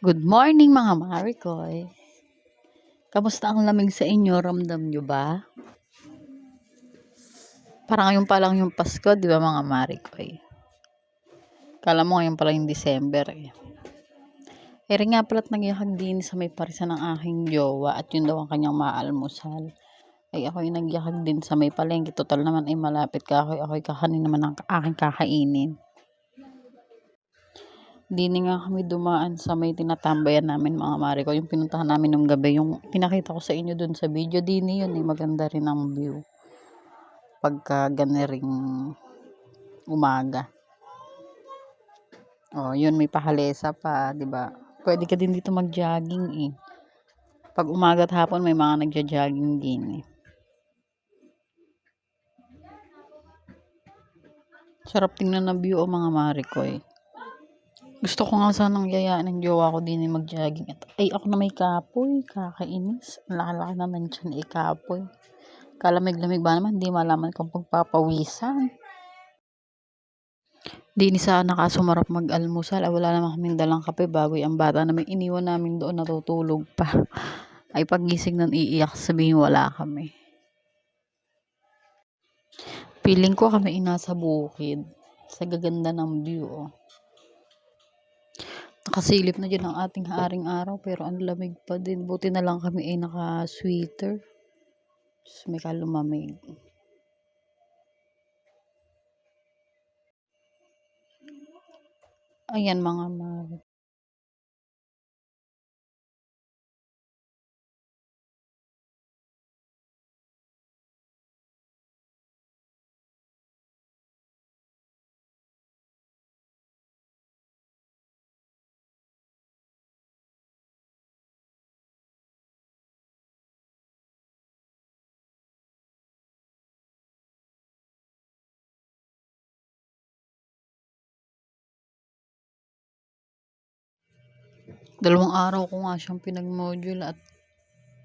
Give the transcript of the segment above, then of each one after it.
Good morning mga Marikoy. Kamusta ang lamig sa inyo? Ramdam nyo ba? Parang ngayon pa lang yung Pasko, di ba mga Marikoy? Kala mo ngayon pa lang yung December eh. Eri nga pala't nagyakag din sa may parisan ng aking jowa at yun daw ang kanyang maalmusal. Ay ako'y nagyakag din sa may palengke. Total naman ay malapit ka ako'y kakanin naman ang aking kakainin. Dini nga kami dumaan sa may tinatambayan namin mga Mariko. Yung pinuntahan namin nung gabi, yung pinakita ko sa inyo dun sa video, dini yun eh, maganda rin ang view. Pagka ganiring umaga. Oh, yun may pahalesa pa, 'di ba? Pwede ka din dito mag-jogging eh. Pag umaga at hapon may mga nagja-jogging din eh. Sarap tingnan ng view o mga Marikoy. Gusto ko nga sanang yayaan ng jowa ko din mag-jogging. At ay ako na may kapoy, kakainis. Ang laki-laki naman dyan eh, kapoy. Kalamig-lamig ba naman, hindi malaman kung pagpapawisan. Di ni sana nakasumarap mag-almusal. Wala naman kaming dalang kape bago ang bata na may iniwan namin doon natutulog pa. Ay pagising nun iiyak sabihin wala kami. Feeling ko kami inasa bukid. Sa gaganda ng view oh. Nakasilip na dyan ang ating haring araw pero ang lamig pa din. Buti na lang kami ay naka-sweater. May kalumamig. Ayan mga Mari. Dalawang araw ko nga siyang pinag-module at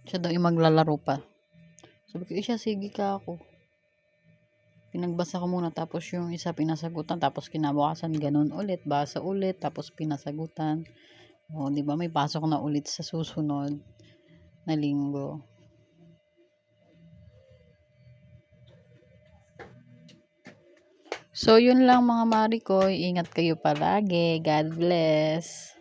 siya daw ay maglalaro pa. Sabi ko, siya sige ka ako. Pinagbasa ko muna tapos yung isa pinasagutan tapos kinabukasan ganun ulit, basa ulit tapos pinasagutan. O, di ba may pasok na ulit sa susunod na linggo. So, yun lang mga Marikoy. Ingat kayo palagi. God bless.